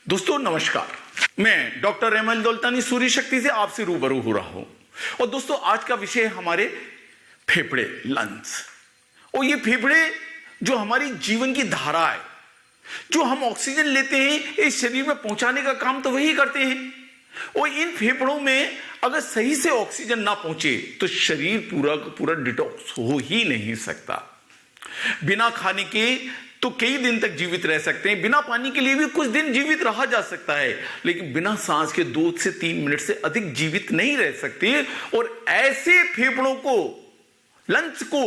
दोस्तों नमस्कार, मैं डॉक्टर एमएल दौलतानी सूर्य शक्ति से आपसे रूबरू हो रहा हूं। और दोस्तों आज का विषय है हमारे फेफड़े, लंग्स। और ये फेफड़े जो हमारी जीवन की धारा है, जो हम ऑक्सीजन लेते हैं इस शरीर में पहुंचाने का काम तो वही करते हैं। और इन फेफड़ों में अगर सही से ऑक्सीजन ना पहुंचे तो शरीर पूरा का पूरा डिटॉक्स हो ही नहीं सकता। बिना खाने के तो कई दिन तक जीवित रह सकते हैं, बिना पानी के लिए भी कुछ दिन जीवित रहा जा सकता है, लेकिन बिना सांस के 2 से 3 मिनट से अधिक जीवित नहीं रह सकते। और ऐसे फेफड़ों को, लंग्स को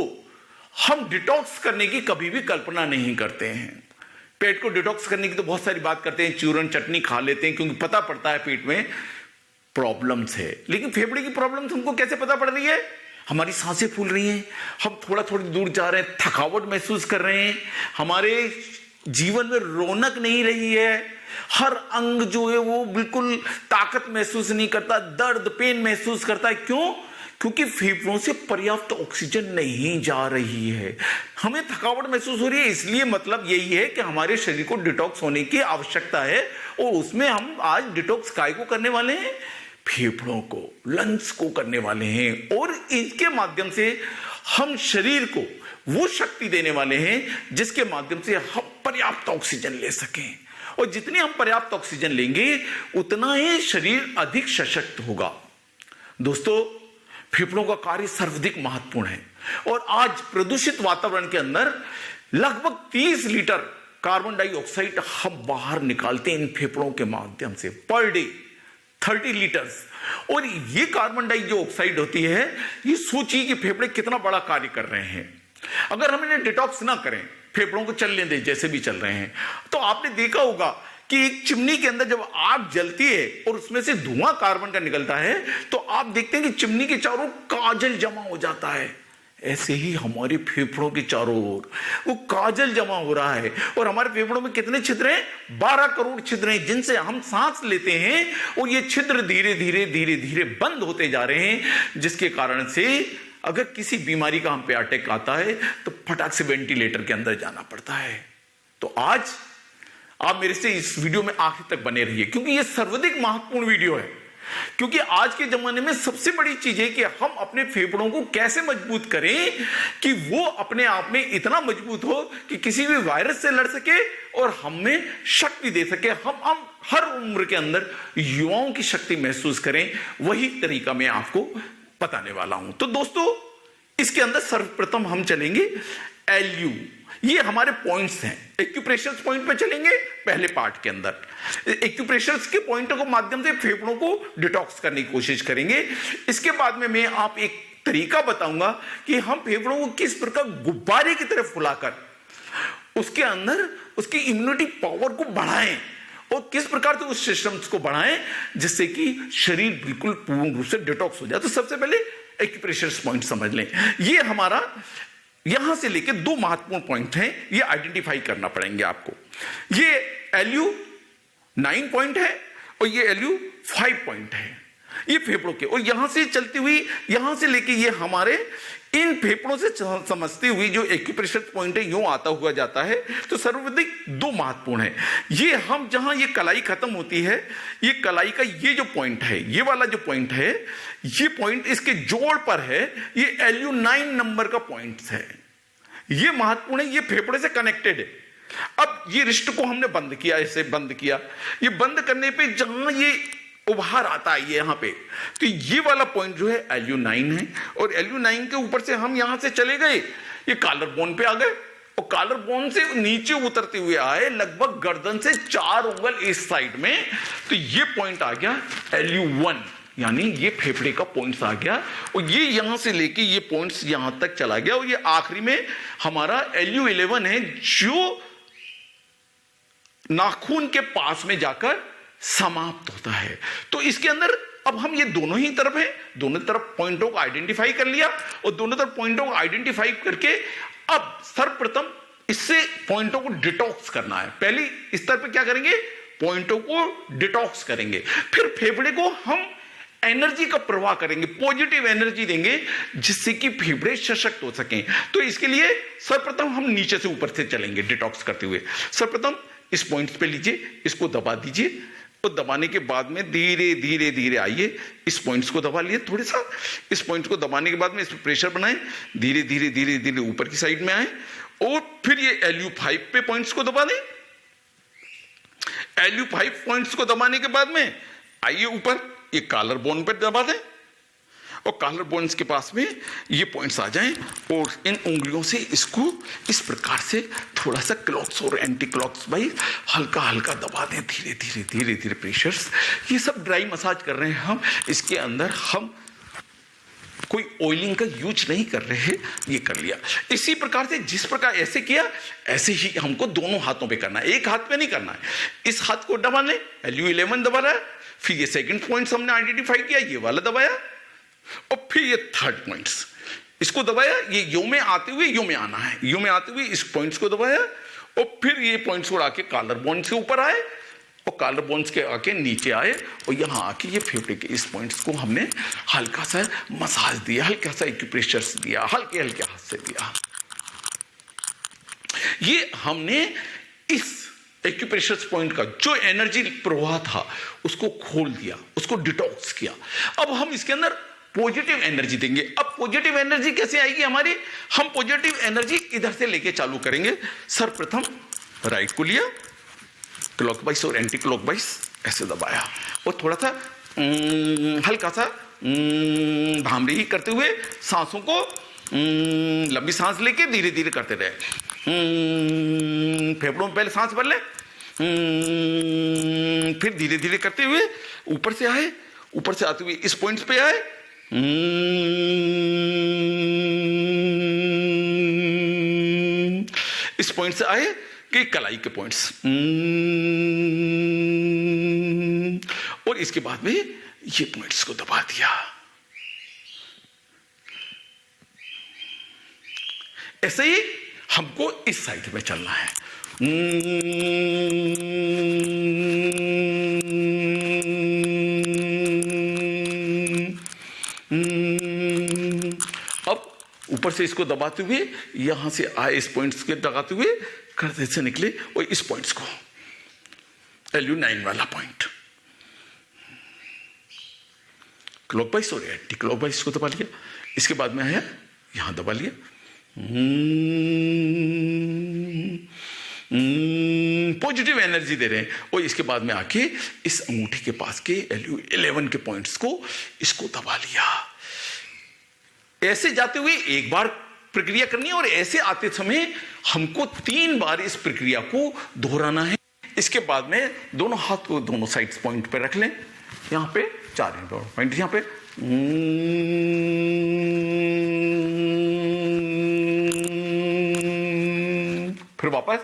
हम डिटॉक्स करने की कभी भी कल्पना नहीं करते हैं। पेट को डिटॉक्स करने की तो बहुत सारी बात करते हैं, चूरन चटनी खा लेते हैं क्योंकि पता पड़ता है पेट में प्रॉब्लम्स है। लेकिन फेफड़े की प्रॉब्लम्स हमको कैसे पता पड़ रही है? हमारी सांसें फूल रही हैं, हम थोड़ी दूर जा रहे हैं, थकावट महसूस कर रहे हैं, हमारे जीवन में रौनक नहीं रही है, हर अंग जो है वो बिल्कुल ताकत महसूस नहीं करता, दर्द पेन महसूस करता है। क्यों? क्योंकि फेफड़ों से पर्याप्त ऑक्सीजन नहीं जा रही है। हमें थकावट महसूस हो रही है, इसलिए मतलब यही है कि हमारे शरीर को डिटॉक्स होने की आवश्यकता है। और उसमें हम आज डिटॉक्स काय को करने वाले हैं? फेफड़ों को, लंग्स को करने वाले हैं। और इसके माध्यम से हम शरीर को वो शक्ति देने वाले हैं जिसके माध्यम से हम पर्याप्त ऑक्सीजन ले सकें। और जितनी हम पर्याप्त ऑक्सीजन लेंगे उतना ही शरीर अधिक सशक्त होगा। दोस्तों, फेफड़ों का कार्य सर्वाधिक महत्वपूर्ण है। और आज प्रदूषित वातावरण के अंदर लगभग 30 लीटर कार्बन डाइऑक्साइड हम बाहर निकालते हैं इन फेफड़ों के माध्यम से पर डे, 30 लीटर्स। और ये कार्बन डाइऑक्साइड होती है, ये सोचिए कि फेफड़े कितना बड़ा कार्य कर रहे हैं। अगर हम इन्हें डिटॉक्स ना करें, फेफड़ों को चलने दें जैसे भी चल रहे हैं, तो आपने देखा होगा कि एक चिमनी के अंदर जब आग जलती है और उसमें से धुआं कार्बन का निकलता है तो आप देखते हैं कि चिमनी के चारों काजल जमा हो जाता है। ऐसे ही हमारे फेफड़ों के चारों ओर वो काजल जमा हो रहा है। और हमारे फेफड़ों में कितने छिद्र हैं? 12 करोड़ छिद्र हैं जिनसे हम सांस लेते हैं। और ये छिद्र धीरे धीरे धीरे धीरे बंद होते जा रहे हैं, जिसके कारण से अगर किसी बीमारी का हम पे अटैक आता है तो फटाक से वेंटिलेटर के अंदर जाना पड़ता है। तो आज आप मेरे से इस वीडियो में आखिर तक बने रहिए, क्योंकि यह सर्वाधिक महत्वपूर्ण वीडियो है। क्योंकि आज के जमाने में सबसे बड़ी चीज है कि हम अपने फेफड़ों को कैसे मजबूत करें कि वो अपने आप में इतना मजबूत हो कि किसी भी वायरस से लड़ सके और हमें शक्ति दे सके। हम हर उम्र के अंदर युवाओं की शक्ति महसूस करें, वही तरीका मैं आपको बताने वाला हूं। तो दोस्तों, इसके अंदर सर्वप्रथम हम चलेंगे LU। ये हमारे पॉइंट्स हैं। एक्यूप्रेशर पॉइंट पे चलेंगे पहले पार्ट के अंदर। एक्यूप्रेशर के पॉइंटों के माध्यम से फेफड़ों को डिटॉक्स करने की कोशिश करेंगे। इसके बाद में मैं आप एक तरीका बताऊंगा कि हम फेफड़ों को किस प्रकार गुब्बारे की तरफ फुलाकर उसके अंदर उसकी इम्यूनिटी पावर को बढ़ाएं और किस प्रकार से उस सिस्टम्स को बढ़ाएं जिससे कि शरीर बिल्कुल पूर्ण रूप से डिटॉक्स हो जाए। तो सबसे पहले एक्यूप्रेशर पॉइंट समझ लें। ये हमारा यहां से लेके 2 महत्वपूर्ण पॉइंट हैं, ये आइडेंटिफाई करना पड़ेंगे आपको। ये LU 9 पॉइंट है और ये LU 5 पॉइंट है, ये फेफड़ों के। और यहां से चलती हुई, यहां से लेके ये हमारे इन फेफड़ों से समझते हुए जो एक्यूप्रेशर पॉइंट है यूं आता हुआ जाता है। तो सर्वाधिक 2 महत्वपूर्ण है। ये हम जहां ये कलाई खत्म होती है, ये कलाई का ये जो पॉइंट है, ये वाला जो पॉइंट है, ये पॉइंट इसके जोड़ पर है, ये LU 9 नंबर का पॉइंट है। ये महत्वपूर्ण है, ये फेफड़े से कनेक्टेड है। अब ये रिस्ट को हमने बंद किया, ऐसे बंद किया। ये बंद करने पे जहां ये उभार आता है ये यहां पे, तो ये वाला पॉइंट जो है LU 9 है। और LU 9 के ऊपर से हम यहां से चले गए, ये कॉलर बोन पे आ गए और कॉलर बोन से नीचे उतरते हुए आए लगभग गर्दन से 4 उंगल इस साइड में। तो ये पॉइंट आ गया LU 1, यानी ये फेफड़े का पॉइंट्स आ गया। और ये यहां से लेके ये पॉइंट्स यहां तक चला गया। और ये आखिरी में हमारा LU 11 है जो नाखून के पास में जाकर समाप्त होता है। तो इसके अंदर अब हम ये दोनों ही तरफ हैं, दोनों तरफ पॉइंटों को आइडेंटिफाई कर लिया और दोनों तरफ पॉइंटों को आइडेंटिफाई करके अब सर्वप्रथम इससे पॉइंटों को डिटॉक्स करना है। पहली स्तर पे क्या करेंगे? पॉइंटों को डिटॉक्स करेंगे। फिर फेफड़े को हम एनर्जी का प्रवाह करेंगे, पॉजिटिव एनर्जी देंगे जिससे कि फेफड़े सशक्त हो सकें। तो इसके लिए सर्वप्रथम हम नीचे से ऊपर से चलेंगे डिटॉक्स करते हुए। सर्वप्रथम इस पॉइंट पे लीजिए, इसको दबा दीजिए, और दबाने के बाद में धीरे धीरे धीरे आइए, इस पॉइंट्स को दबा लिए थोड़े सा, इस पॉइंट को दबाने के बाद में इस पर प्रेशर बनाएं, धीरे धीरे धीरे धीरे ऊपर की साइड में आए, और फिर ये LU5 पे पॉइंट्स को दबा दें। LU5 पॉइंट्स को दबाने के बाद में आइए ऊपर, ये कॉलर बोन पे दबा दें, और कॉलर बोन्स के पास में ये पॉइंट्स आ जाएं, और इन उंगलियों से इसको इस प्रकार से थोड़ा सा क्लॉक्स और एंटी क्लॉक्स भाई हल्का हल्का दबा दें, धीरे धीरे धीरे धीरे प्रेशर्स। ये सब ड्राई मसाज कर रहे हैं हम, इसके अंदर हम कोई ऑयलिंग का यूज नहीं कर रहे हैं, ये कर लिया। इसी प्रकार से जिस प्रकार ऐसे किया, ऐसे ही हमको दोनों हाथों पे करना है, एक हाथ पे नहीं करना है। इस हाथ को दबा लें, LU11 दबा रहा है, फिर ये सेकंड पॉइंट्स हमने आइडेंटिफाई किया, ये वाला दबाया, और फिर ये थर्ड पॉइंट्स इसको दबाया, ये यू में आते हुए यू में आना है, यू में आते हुए इस पॉइंट्स को दबाया, और फिर ये पॉइंट्स को आके कॉलर बोन से ऊपर आए, और कॉलर बोन्स के आके नीचे आए, और यहां आके ये फेफड़े के इस पॉइंट्स को हमने हल्का सा मसाज दिया, हल्का सा एक्यूप्रेशर्स दिया, हल्के हल्के हाथ से दिया। ये हमने इस एक्यूप्रेशर्स पॉइंट का जो एनर्जी प्रवाह था उसको खोल दिया, उसको डिटॉक्स किया। अब हम इसके अंदर पॉजिटिव एनर्जी देंगे। अब पॉजिटिव एनर्जी कैसे आएगी हमारी? हम पॉजिटिव एनर्जी इधर से लेके चालू करेंगे। सर्वप्रथम राइट को लिया, क्लॉकवाइज और एंटी क्लॉकवाइज ऐसे दबाया, और थोड़ा सा हल्का सा भामरी करते हुए सांसों को लंबी सांस लेके धीरे धीरे करते रहे। फेफड़ों में पहले सांस भर ले, फिर धीरे धीरे करते हुए ऊपर से आए, ऊपर से आते हुए इस पॉइंट्स पे आए, इस पॉइंट से आए कि कलाई के पॉइंट्स, और इसके बाद में ये पॉइंट्स को दबा दिया। ऐसे ही हमको इस साइड में चलना है। अब ऊपर से इसको दबाते हुए यहां से आए, इस पॉइंट्स के दबाते हुए करते से निकले, और इस पॉइंट्स को LU9 वाला पॉइंट क्लॉकवाइज और एंटी क्लॉकवाइज को दबा लिया। इसके बाद में आया यहां दबा लिया, पॉजिटिव एनर्जी दे रहे हैं, और इसके बाद में आके इस अंगूठी के पास के LU11 के पॉइंट्स को इसको दबा लिया। ऐसे जाते हुए एक बार प्रक्रिया करनी है, और ऐसे आते समय हमको 3 बार इस प्रक्रिया को दोहराना है। इसके बाद में दोनों हाथ को दोनों साइड्स पॉइंट पे रख लें, यहां पे 4 पॉइंट, यहां पे फिर वापस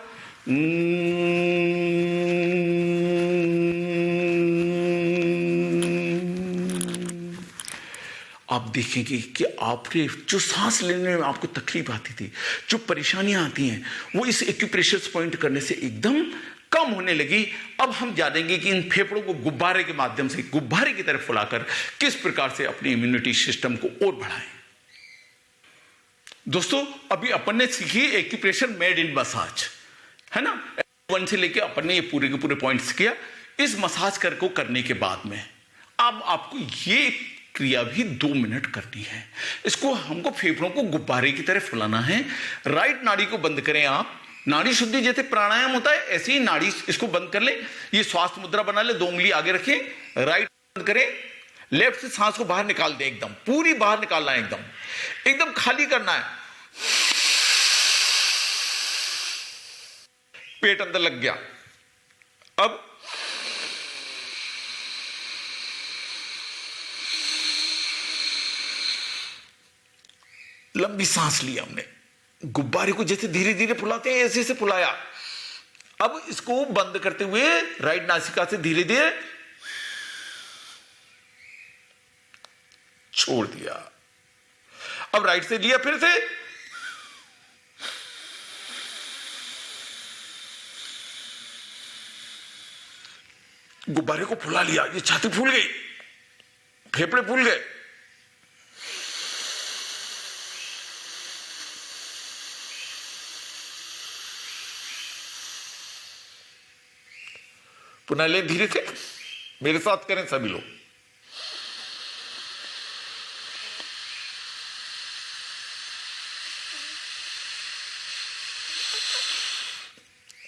आप देखेंगे कि आपने जो सांस लेने में आपको तकलीफ आती थी, जो परेशानियां आती हैं, वो इस एक्यूप्रेशर्स पॉइंट करने से एकदम कम होने लगी। अब हम जानेंगे कि इन फेफड़ों को गुब्बारे के माध्यम से, गुब्बारे की तरफ फुलाकर किस प्रकार से अपनी इम्यूनिटी सिस्टम को और बढ़ाएं। दोस्तों, अभी अपन ने सीखी एक्यूप्रेशर मेड इन मसाज, है ना। 1 से लेके अपन ने ये पूरे के पूरे पॉइंट्स किया। इस मसाज को करने के बाद में अब आपको ये क्रिया भी 2 मिनट करनी है। इसको हमको फेफड़ों को गुब्बारे की तरह फुलाना है। राइट नाड़ी को बंद करें आप, नाड़ी शुद्धि जैसे प्राणायाम होता है ऐसे ही नाड़ी इसको बंद कर ले। ये श्वास मुद्रा बना ले, 2 उंगली आगे रखें, राइट बंद करें, लेफ्ट से सांस को बाहर निकाल दे, एकदम पूरी बाहर निकालना है, एकदम खाली करना है। पेट अंदर लग गया। अब लंबी सांस ली हमने, गुब्बारे को जैसे धीरे धीरे फुलाते हैं ऐसे से फुलाया। अब इसको बंद करते हुए राइट नासिका से धीरे धीरे छोड़ दिया। अब राइट से लिया, फिर से गुब्बारे को फुला लिया। ये छाती फूल गई, फेफड़े फूल गए। पुनः ले धीरे से, मेरे साथ करें सभी लोग।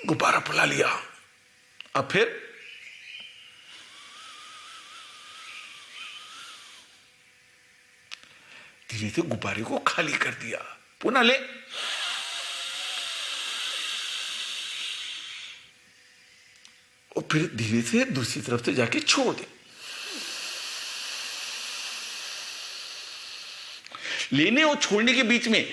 गुब्बारा फुला लिया। अब फिर धीरे से गुब्बारे को खाली कर दिया। पुनः ले, और फिर धीरे से दूसरी तरफ से जाके छोड़ दे। लेने और छोड़ने के बीच में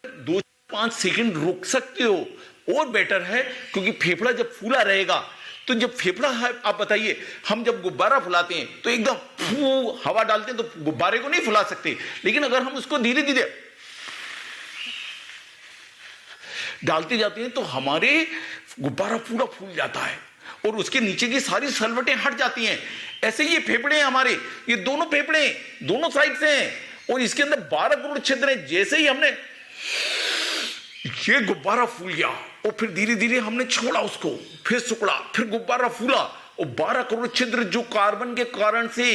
2-5 सेकंड रोक सकते हो और बेटर है, क्योंकि फेफड़ा जब फूला रहेगा तो जब फेफड़ा है, आप बताइए, हम जब गुब्बारा फुलाते हैं तो एकदम फू हवा डालते हैं तो गुब्बारे को नहीं फुला सकते, लेकिन अगर हम उसको धीरे धीरे डालते जाते हैं तो हमारे गुब्बारा पूरा फूल जाता है और उसके नीचे की सारी सलवटें हट जाती हैं। ऐसे ये फेफड़े हैं हमारे, ये दोनों फेफड़े दोनों साइड से हैं और इसके अंदर 12 करोड़ छिद्र हैं। जैसे ही हमने ये गुब्बारा फूल गया और फिर धीरे धीरे हमने छोड़ा उसको, फिर सुकड़ा, फिर गुब्बारा फूला और 12 करोड़ छिद्र जो कार्बन के कारण से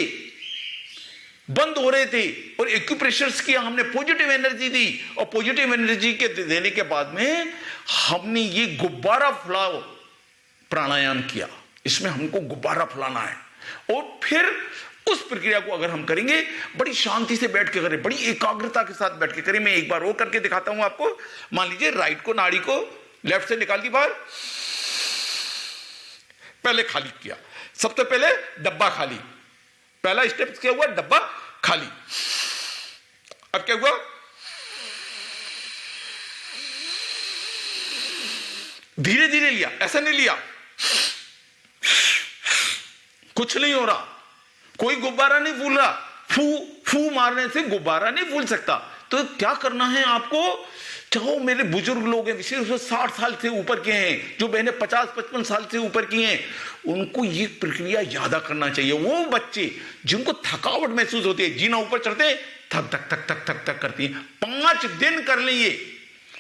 बंद हो रहे थे और एक्यूप्रेशर्स किया, हमने पॉजिटिव एनर्जी दी और पॉजिटिव एनर्जी के देने के बाद में हमने ये गुब्बारा फुलाओ प्राणायाम किया। इसमें हमको गुब्बारा फुलाना है और फिर उस प्रक्रिया को अगर हम करेंगे बड़ी शांति से बैठ के करें, बड़ी एकाग्रता के साथ बैठ के करें। मैं एक बार और करके दिखाता हूं आपको। मान लीजिए राइट को, नाड़ी को लेफ्ट से निकाल दी बाहर, पहले खाली किया, सबसे पहले डब्बा खाली, पहला स्टेप क्या हुआ, डब्बा खाली। अब क्या हुआ, धीरे धीरे लिया, ऐसा नहीं लिया, कुछ नहीं हो रहा, कोई गुब्बारा नहीं फूल रहा, फू फू मारने से गुब्बारा नहीं फूल सकता। तो क्या करना है आपको, चाहो मेरे बुजुर्ग लोग हैं, विशेष रूप से 60 साल से ऊपर के हैं, जो बहनें 50-55 साल से ऊपर की हैं, उनको ये प्रक्रिया याद करना चाहिए। वो बच्चे जिनको थकावट महसूस होती है, जीना ऊपर चढ़ते थक थक थक थक थक थक करती है, 5 दिन कर लें ये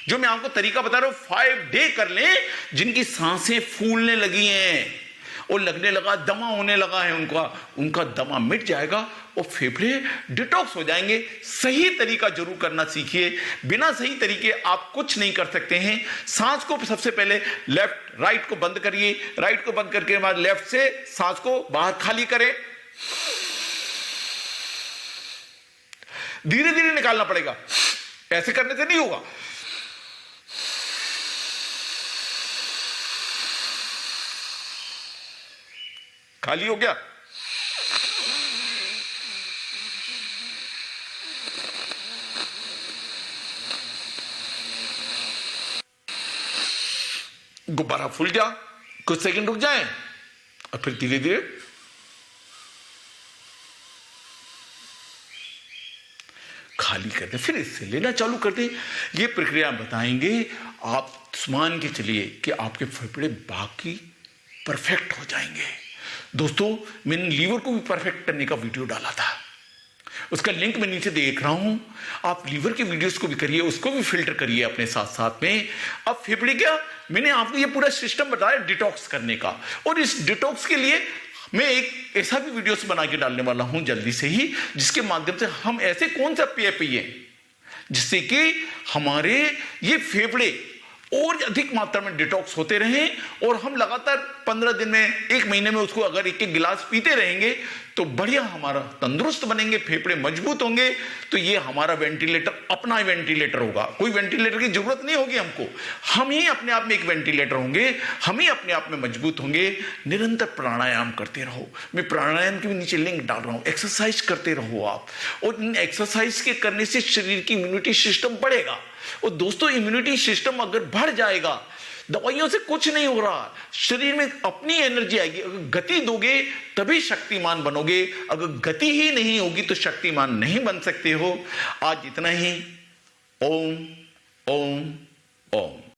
जो मैं आपको तरीका बता रहा हूं, 5 डे कर लें, जिनकी सांसें फूलने लगी हैं और लगने लगा, दमा होने लगा है उनका दमा मिट जाएगा और फेफड़े डिटॉक्स हो जाएंगे। सही तरीका जरूर करना सीखिए, बिना सही तरीके आप कुछ नहीं कर सकते हैं। सांस को सबसे पहले लेफ्ट राइट को बंद करिए, राइट को बंद करके बाद लेफ्ट से सांस को बाहर खाली करें, धीरे धीरे निकालना पड़ेगा, ऐसे करने से नहीं होगा। खाली हो गया, गुब्बारा फूल गया, कुछ सेकंड रुक जाएं और फिर धीरे धीरे खाली कर दे, फिर इससे लेना चालू कर दे। ये प्रक्रिया बताएंगे, आप मान के चलिए कि आपके फेफड़े बाकी परफेक्ट हो जाएंगे। दोस्तों, मैंने लीवर को भी परफेक्ट करने का वीडियो डाला था, उसका लिंक मैं नीचे देख रहा हूं। आप लीवर के वीडियोस को भी करिए, उसको भी फिल्टर करिए अपने साथ साथ में। अब फेफड़े क्या, मैंने आपको ये पूरा सिस्टम बताया डिटॉक्स करने का, और इस डिटॉक्स के लिए मैं एक ऐसा भी वीडियोस बना के डालने वाला हूं जल्दी से ही, जिसके माध्यम से हम ऐसे कौन सा पेय पिए जिससे कि हमारे ये फेफड़े और अधिक मात्रा में डिटॉक्स होते रहें और हम लगातार 15 दिन में, 1 महीने में उसको अगर 1-1 गिलास पीते रहेंगे तो बढ़िया हमारा तंदुरुस्त बनेंगे, फेफड़े मजबूत होंगे। तो ये हमारा वेंटिलेटर, अपना ही वेंटिलेटर होगा, कोई वेंटिलेटर की जरूरत नहीं होगी हमको, हम ही अपने आप में एक वेंटिलेटर होंगे, हम ही अपने आप में मजबूत होंगे। निरंतर प्राणायाम करते रहो, मैं प्राणायाम के भी नीचे लिंक डाल रहा हूं, एक्सरसाइज करते रहो आप, और इन एक्सरसाइज के करने से शरीर की इम्यूनिटी सिस्टम बढ़ेगा। और दोस्तों, इम्यूनिटी सिस्टम अगर बढ़ जाएगा, दवाइयों से कुछ नहीं हो रहा, शरीर में अपनी एनर्जी आएगी। अगर गति दोगे तभी शक्तिमान बनोगे, अगर गति ही नहीं होगी तो शक्तिमान नहीं बन सकते हो। आज इतना ही। ओम ओम ओम।